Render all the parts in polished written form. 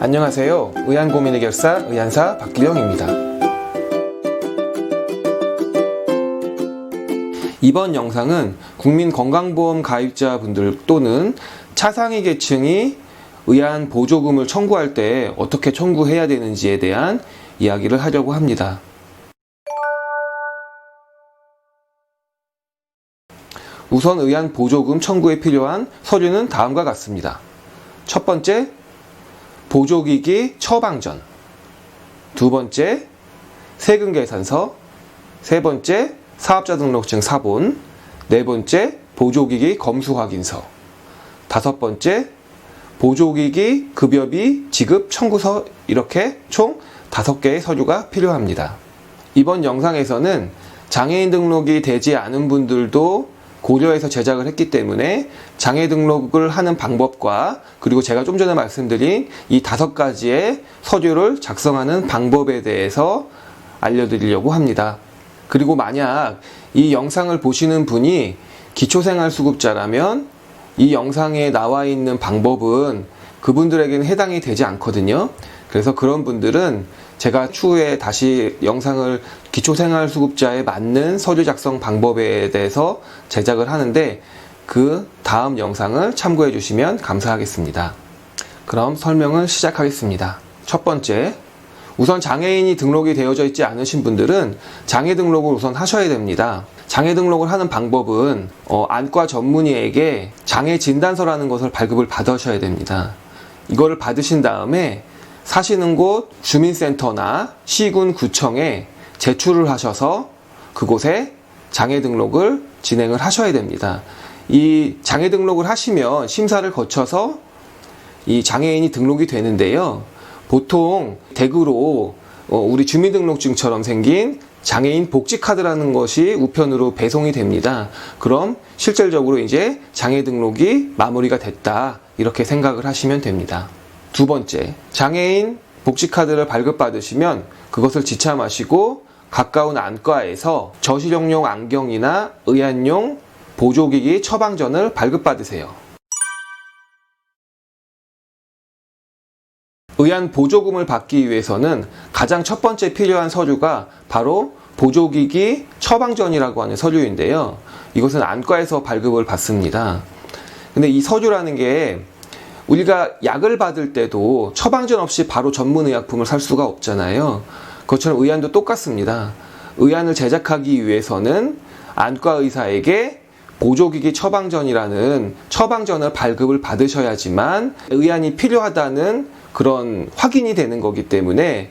안녕하세요. 의안고민 해결사 의안사 박기령입니다. 이번 영상은 국민건강보험 가입자분들 또는 차상위 계층이 의안 보조금을 청구할 때 어떻게 청구해야 되는지에 대한 이야기를 하려고 합니다. 우선 의안 보조금 청구에 필요한 서류는 다음과 같습니다. 첫 번째, 보조기기 처방전. 두 번째, 세금계산서. 세 번째, 사업자 등록증 사본. 네 번째, 보조기기 검수확인서. 다섯 번째, 보조기기 급여비 지급 청구서. 이렇게 총 5개의 서류가 필요합니다. 이번 영상에서는 장애인 등록이 되지 않은 분들도 고려해서 제작을 했기 때문에 장애 등록을 하는 방법과 그리고 제가 좀 전에 말씀드린 이 5가지의 서류를 작성하는 방법에 대해서 알려드리려고 합니다. 그리고 만약 이 영상을 보시는 분이 기초생활수급자라면 이 영상에 나와 있는 방법은 그분들에게는 해당이 되지 않거든요. 그래서 그런 분들은 제가 추후에 다시 영상을 기초생활수급자에 맞는 서류 작성 방법에 대해서 제작을 하는데 그 다음 영상을 참고해 주시면 감사하겠습니다. 그럼 설명을 시작하겠습니다. 첫 번째, 우선 장애인이 등록이 되어져 있지 않으신 분들은 장애 등록을 우선 하셔야 됩니다. 장애 등록을 하는 방법은 안과 전문의에게 장애 진단서라는 것을 발급을 받으셔야 됩니다. 이거를 받으신 다음에 사시는 곳 주민센터나 시군 구청에 제출을 하셔서 그곳에 장애 등록을 진행을 하셔야 됩니다. 이 장애 등록을 하시면 심사를 거쳐서 이 장애인이 등록이 되는데요. 보통 댁으로 우리 주민등록증처럼 생긴 장애인 복지카드라는 것이 우편으로 배송이 됩니다. 그럼 실질적으로 이제 장애 등록이 마무리가 됐다, 이렇게 생각을 하시면 됩니다. 두 번째, 장애인 복지카드를 발급받으시면 그것을 지참하시고 가까운 안과에서 저시력용 안경이나 의안용 보조기기 처방전을 발급받으세요. 의안 보조금을 받기 위해서는 가장 첫 번째 필요한 서류가 바로 보조기기 처방전이라고 하는 서류인데요. 이것은 안과에서 발급을 받습니다. 근데 이 서류라는 게 우리가 약을 받을 때도 처방전 없이 바로 전문의약품을 살 수가 없잖아요. 그것처럼 의안도 똑같습니다. 의안을 제작하기 위해서는 안과 의사에게 보조기기 처방전이라는 처방전을 발급을 받으셔야지만 의안이 필요하다는 그런 확인이 되는 거기 때문에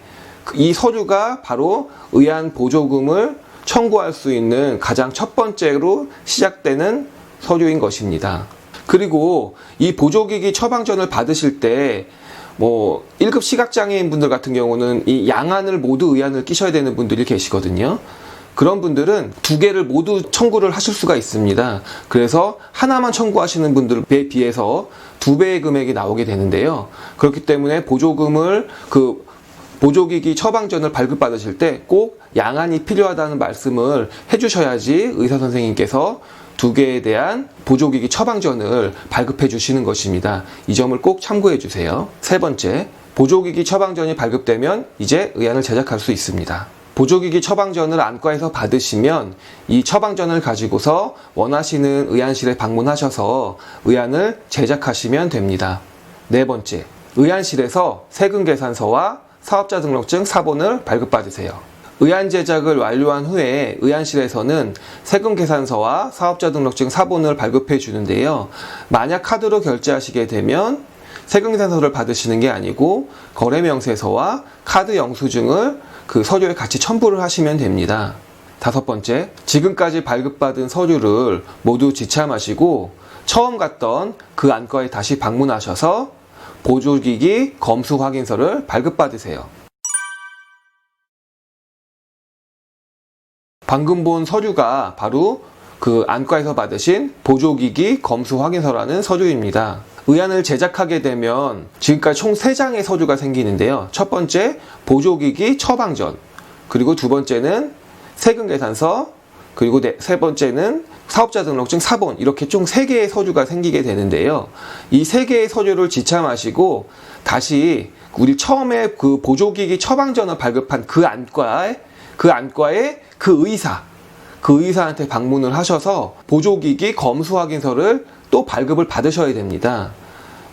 이 서류가 바로 의안 보조금을 청구할 수 있는 가장 첫 번째로 시작되는 서류인 것입니다. 그리고 이 보조기기 처방전을 받으실 때 1급 시각장애인 분들 같은 경우는 이 양안을 모두 의안을 끼셔야 되는 분들이 계시거든요. 그런 분들은 2개를 모두 청구를 하실 수가 있습니다. 그래서 하나만 청구하시는 분들에 비해서 2배의 금액이 나오게 되는데요. 그렇기 때문에 보조기기 처방전을 발급받으실 때 꼭 양안이 필요하다는 말씀을 해주셔야지 의사 선생님께서 2개에 대한 보조기기 처방전을 발급해 주시는 것입니다. 이 점을 꼭 참고해 주세요. 세 번째, 보조기기 처방전이 발급되면 이제 의안을 제작할 수 있습니다. 보조기기 처방전을 안과에서 받으시면 이 처방전을 가지고서 원하시는 의안실에 방문하셔서 의안을 제작하시면 됩니다. 네 번째, 의안실에서 세금계산서와 사업자 등록증 사본을 발급받으세요. 의안 제작을 완료한 후에 의안실에서는 세금계산서와 사업자 등록증 사본을 발급해 주는데요. 만약 카드로 결제하시게 되면 세금계산서를 받으시는 게 아니고 거래명세서와 카드 영수증을 그 서류에 같이 첨부를 하시면 됩니다. 다섯 번째, 지금까지 발급받은 서류를 모두 지참하시고 처음 갔던 그 안과에 다시 방문하셔서 보조기기 검수 확인서를 발급받으세요. 방금 본 서류가 바로 그 안과에서 받으신 보조기기 검수 확인서라는 서류입니다. 의안을 제작하게 되면 지금까지 총 3장의 서류가 생기는데요. 첫 번째, 보조기기 처방전. 그리고 두 번째는 세금계산서, 그리고 세 번째는 사업자 등록증 사본, 이렇게 총 3개의 서류가 생기게 되는데요. 이 3개의 서류를 지참하시고 다시 우리 처음에 그 보조기기 처방전을 발급한 그 안과의 그 의사한테 방문을 하셔서 보조기기 검수확인서를 또 발급을 받으셔야 됩니다.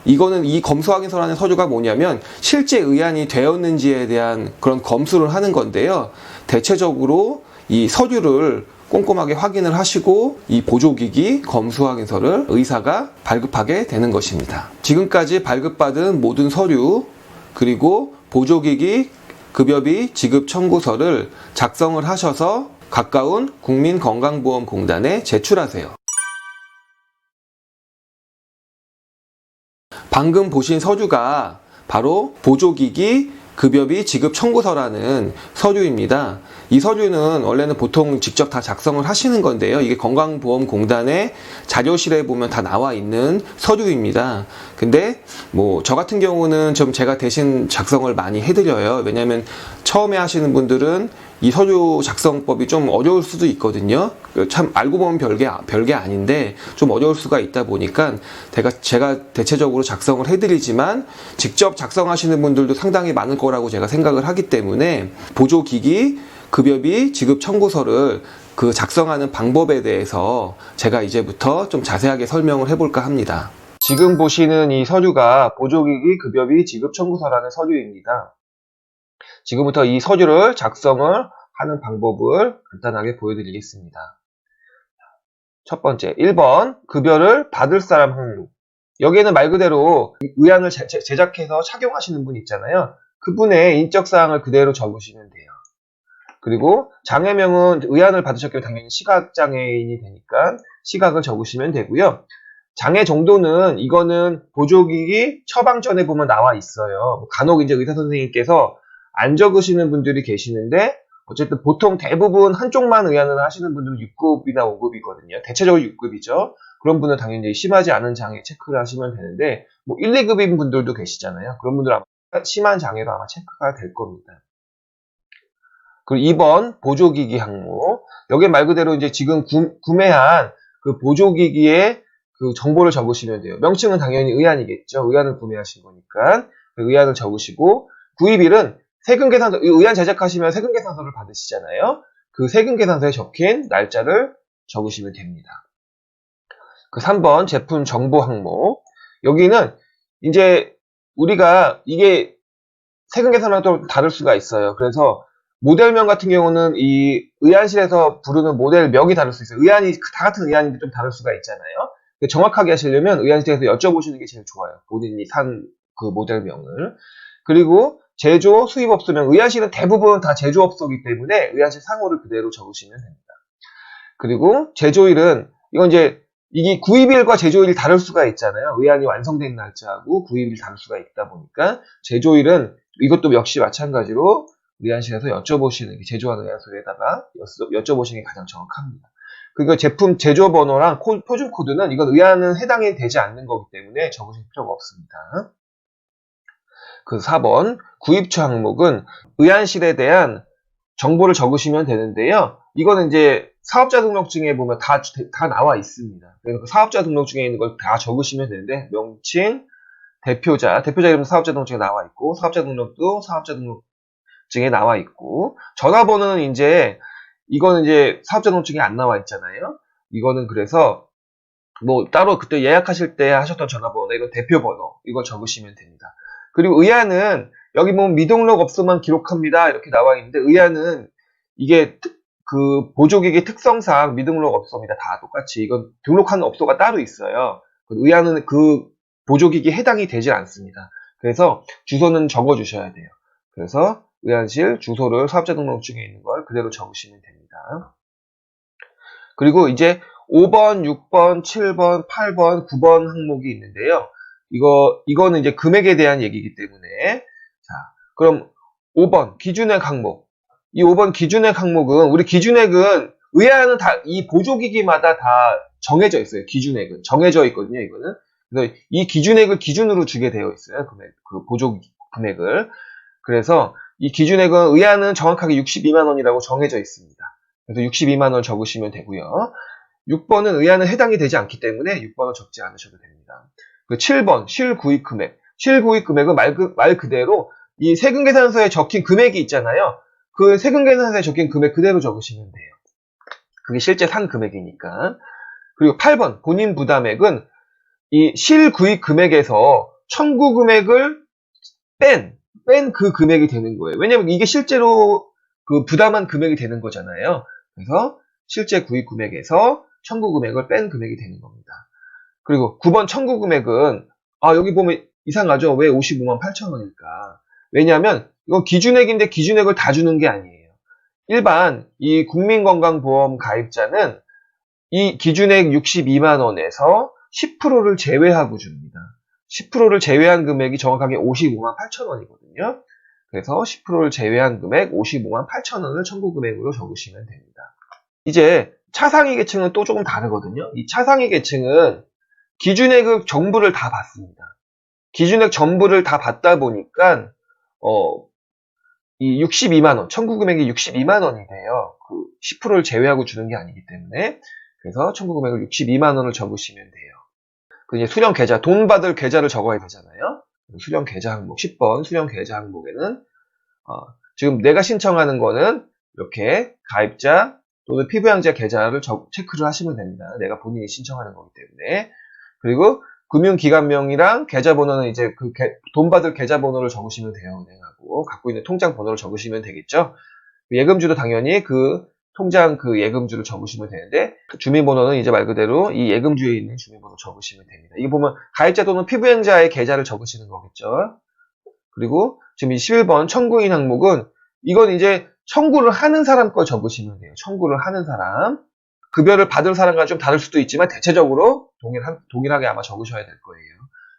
이거는 이 검수확인서라는 서류가 뭐냐면 실제 의안이 되었는지에 대한 그런 검수를 하는 건데요. 대체적으로 이 서류를 꼼꼼하게 확인을 하시고 이 보조기기 검수확인서를 의사가 발급하게 되는 것입니다. 지금까지 발급받은 모든 서류 그리고 보조기기 급여비 지급 청구서를 작성을 하셔서 가까운 국민건강보험공단에 제출하세요. 방금 보신 서류가 바로 보조기기 급여비 지급 청구서라는 서류입니다. 이 서류는 원래는 보통 직접 다 작성을 하시는 건데요. 이게 건강보험공단의 자료실에 보면 다 나와 있는 서류입니다. 근데 저 같은 경우는 좀 제가 대신 작성을 많이 해드려요. 왜냐하면 처음에 하시는 분들은 이 서류 작성법이 좀 어려울 수도 있거든요. 참 알고 보면 별게 아닌데 좀 어려울 수가 있다 보니까 제가 대체적으로 작성을 해드리지만 직접 작성하시는 분들도 상당히 많을 거라고 제가 생각을 하기 때문에 보조기기 급여비 지급 청구서를 그 작성하는 방법에 대해서 제가 이제부터 좀 자세하게 설명을 해볼까 합니다. 지금 보시는 이 서류가 보조기기 급여비 지급 청구서라는 서류입니다. 지금부터 이 서류를 작성을 하는 방법을 간단하게 보여드리겠습니다. 첫 번째, 1번 급여를 받을 사람 항목. 여기에는 말 그대로 의안을 제작해서 착용하시는 분 있잖아요. 그분의 인적사항을 그대로 적으시면 돼요. 그리고 장애명은 의안을 받으셨기 때문에 당연히 시각장애인이 되니까 시각을 적으시면 되고요. 장애 정도는 이거는 보조기기 처방전에 보면 나와 있어요. 간혹 이제 의사 선생님께서 안 적으시는 분들이 계시는데 어쨌든 보통 대부분 한쪽만 의안을 하시는 분들은 6급이나 5급이거든요. 대체적으로 6급이죠. 그런 분은 당연히 심하지 않은 장애 체크를 하시면 되는데 1, 2급인 분들도 계시잖아요. 그런 분들은 아마 심한 장애로 아마 체크가 될 겁니다. 그리고 2번 보조기기 항목. 여기 말 그대로 이제 지금 구매한 그 보조기기의 그 정보를 적으시면 돼요. 명칭은 당연히 의안이겠죠. 의안을 구매하신 거니까 의안을 적으시고 구입일은 세금계산서, 의안 제작하시면 세금계산서를 받으시잖아요. 그 세금계산서에 적힌 날짜를 적으시면 됩니다. 그 3번 제품 정보 항목. 여기는 이제 우리가 이게 세금계산하고 또 다를 수가 있어요. 그래서 모델명 같은 경우는 이 의안실에서 부르는 모델명이 다를 수 있어요. 의안이 다 같은 의안인데 좀 다를 수가 있잖아요. 정확하게 하시려면 의안실에서 여쭤보시는 게 제일 좋아요. 본인이 산 그 모델명을. 그리고 제조, 수입업소명, 의안실은 대부분 다 제조업소이기 때문에 의안실 상호를 그대로 적으시면 됩니다. 그리고 제조일은 이건 이제 이게 구입일과 제조일이 다를 수가 있잖아요. 의안이 완성된 날짜하고 구입일이 다를 수가 있다 보니까 제조일은 이것도 역시 마찬가지로 의안실에서 여쭤보시는 게 제조한 의안소에다가 여쭤보시는 게 가장 정확합니다. 그리고 제품 제조 번호랑 표준 코드는 이건 의안은 해당이 되지 않는 거기 때문에 적으실 필요가 없습니다. 그 4번 구입처 항목은 의안실에 대한 정보를 적으시면 되는데요. 이거는 이제 사업자 등록증에 보면 다 나와 있습니다. 그래서 그 사업자 등록증에 있는 걸 다 적으시면 되는데 명칭, 대표자 이름은 사업자 등록증에 나와 있고 사업자 등록도 사업자 등록증에 나와 있고 전화번호는 이거는 이제 사업자 등록증에 안 나와 있잖아요. 이거는 그래서 따로 그때 예약하실 때 하셨던 전화번호, 이건 대표번호 이거 적으시면 됩니다. 그리고 의안은 여기 보면 미등록 업소만 기록합니다 이렇게 나와 있는데 의안은 이게 그 보조기기 특성상 미등록 업소입니다. 다 똑같이 이건 등록하는 업소가 따로 있어요. 의안은 그 보조기기에 해당이 되지 않습니다. 그래서 주소는 적어주셔야 돼요. 그래서 의안실 주소를 사업자 등록증에 있는 걸 그대로 적으시면 됩니다. 그리고 이제 5번, 6번, 7번, 8번, 9번 항목이 있는데요. 이거는 이제 금액에 대한 얘기이기 때문에 자, 그럼 5번 기준액 항목. 이 5번 기준액 항목은 우리 기준액은 의안은 다 이 보조기기마다 다 정해져 있어요. 기준액은 정해져 있거든요. 이거는 그래서 이 기준액을 기준으로 주게 되어 있어요. 그 보조 금액을. 그래서 이 기준액은 의안은 정확하게 62만 원이라고 정해져 있습니다. 그래서 62만 원 적으시면 되고요. 6번은 의안은 해당이 되지 않기 때문에 6번은 적지 않으셔도 됩니다. 그 7번 실구입 금액. 실구입 금액은 말 그대로 이 세금계산서에 적힌 금액이 있잖아요. 그 세금계산서에 적힌 금액 그대로 적으시면 돼요. 그게 실제 산 금액이니까. 그리고 8번 본인 부담액은 이 실구입 금액에서 청구 금액을 뺀 그 금액이 되는 거예요. 왜냐면 이게 실제로 그 부담한 금액이 되는 거잖아요. 그래서 실제 구입 금액에서 청구 금액을 뺀 금액이 되는 겁니다. 그리고 9번 청구 금액은 여기 보면 이상하죠. 왜 55만 8천 원일까? 왜냐하면 이건 기준액인데 기준액을 다 주는 게 아니에요. 일반 이 국민건강보험 가입자는 이 기준액 62만 원에서 10%를 제외하고 줍니다. 10%를 제외한 금액이 정확하게 55만 8천 원이거든요. 그래서 10%를 제외한 금액 55만 8천 원을 청구 금액으로 적으시면 됩니다. 이제 차상위 계층은 또 조금 다르거든요. 이 차상위 계층은 기준액 전부를 다 받습니다. 기준액 전부를 다 받다 보니까 이 62만 원, 청구 금액이 62만 원이 돼요. 그 10%를 제외하고 주는 게 아니기 때문에. 그래서 청구 금액을 62만 원을 적으시면 돼요. 그 이제 수령 계좌, 돈 받을 계좌를 적어야 되잖아요. 수령 계좌 항목 10번 수령 계좌 항목에는 지금 내가 신청하는 거는 이렇게 가입자 또는 피부양자 계좌를 체크를 하시면 됩니다. 내가 본인이 신청하는 거기 때문에. 그리고 금융기관명이랑 계좌번호는 이제 그 돈 받을 계좌번호를 적으시면 돼요. 은행하고 갖고 있는 통장 번호를 적으시면 되겠죠. 예금주도 당연히 그 통장 그 예금주를 적으시면 되는데 주민번호는 이제 말 그대로 이 예금주에 있는 주민번호 적으시면 됩니다. 이거 보면 가입자 또는 피부양자의 계좌를 적으시는 거겠죠. 그리고 지금 이 11번 청구인 항목은 이건 이제 청구를 하는 사람 걸 적으시면 돼요. 청구를 하는 사람. 급여를 받을 사람과 좀 다를 수도 있지만 대체적으로 동일하게 아마 적으셔야 될 거예요.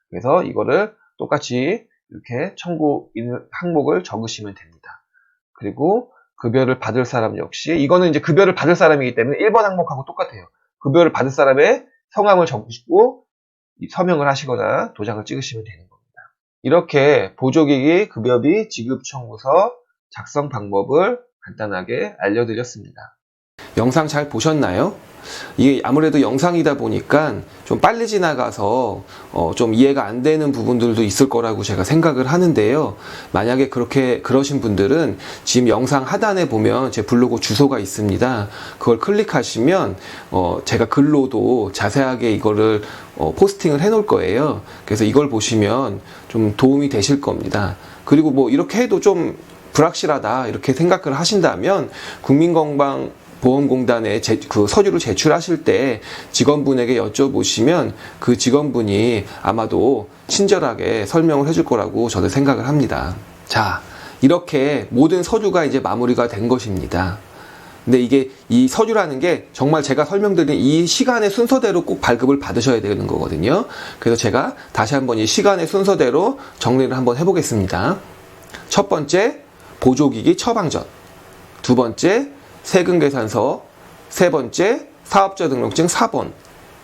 그래서 이거를 똑같이 이렇게 청구인 항목을 적으시면 됩니다. 그리고 급여를 받을 사람 역시 이거는 이제 급여를 받을 사람이기 때문에 1번 항목하고 똑같아요. 급여를 받을 사람의 성함을 적으시고 서명을 하시거나 도장을 찍으시면 되는 겁니다. 이렇게 보조기기 급여비 지급 청구서 작성 방법을 간단하게 알려드렸습니다. 영상 잘 보셨나요? 이게 아무래도 영상이다 보니까 좀 빨리 지나가서 좀 이해가 안 되는 부분들도 있을 거라고 제가 생각을 하는데요. 만약에 그러신 분들은 지금 영상 하단에 보면 제 블로그 주소가 있습니다. 그걸 클릭하시면 제가 글로도 자세하게 이거를 포스팅을 해 놓을 거예요. 그래서 이걸 보시면 좀 도움이 되실 겁니다. 그리고 뭐 이렇게 해도 좀 불확실하다 이렇게 생각을 하신다면 국민건강보험공단에 그 서류를 제출하실 때 직원분에게 여쭤보시면 그 직원분이 아마도 친절하게 설명을 해줄 거라고 저는 생각을 합니다. 자, 이렇게 모든 서류가 이제 마무리가 된 것입니다. 근데 이게 이 서류라는 게 정말 제가 설명드린 이 시간의 순서대로 꼭 발급을 받으셔야 되는 거거든요. 그래서 제가 다시 한번 이 시간의 순서대로 정리를 한번 해보겠습니다. 첫 번째, 보조기기 처방전. 두 번째, 세금계산서. 세 번째, 사업자 등록증 4번.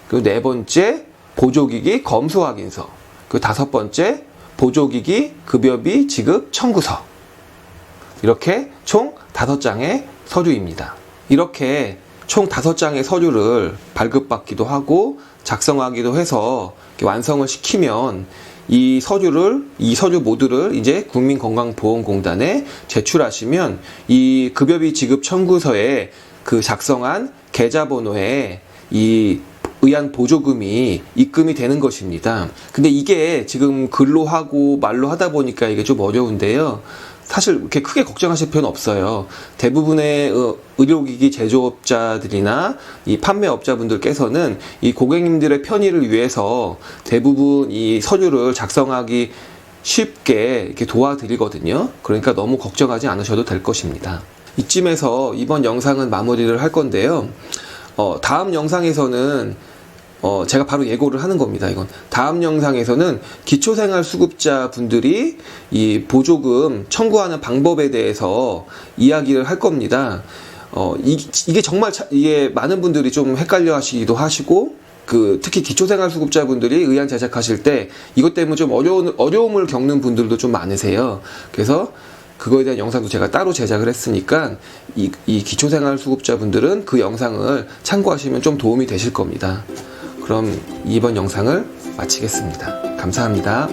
그리고 네 번째, 보조기기 검수확인서. 그리고 다섯 번째, 보조기기 급여비 지급 청구서. 이렇게 총 5장의 서류입니다. 이렇게 총 5장의 서류를 발급받기도 하고 작성하기도 해서 완성을 시키면 이 서류 모두를 이제 국민건강보험공단에 제출하시면 이 급여비 지급 청구서에 그 작성한 계좌번호에 이 의안 보조금이 입금이 되는 것입니다. 근데 이게 지금 글로 하고 말로 하다 보니까 이게 좀 어려운데요. 사실 이렇게 크게 걱정하실 필요는 없어요. 대부분의 의료기기 제조업자들이나 이 판매업자분들께서는 이 고객님들의 편의를 위해서 대부분 이 서류를 작성하기 쉽게 이렇게 도와드리거든요. 그러니까 너무 걱정하지 않으셔도 될 것입니다. 이쯤에서 이번 영상은 마무리를 할 건데요. 다음 영상에서는 제가 바로 예고를 하는 겁니다. 이건 다음 영상에서는 기초생활수급자 분들이 이 보조금 청구하는 방법에 대해서 이야기를 할 겁니다. 이게 정말 이게 많은 분들이 좀 헷갈려 하시기도 하시고 특히 기초생활수급자 분들이 의안 제작하실 때 이것 때문에 좀 어려움을 겪는 분들도 좀 많으세요. 그래서 그거에 대한 영상도 제가 따로 제작을 했으니까 이 기초생활수급자분들은 그 영상을 참고하시면 좀 도움이 되실 겁니다. 그럼 이번 영상을 마치겠습니다. 감사합니다.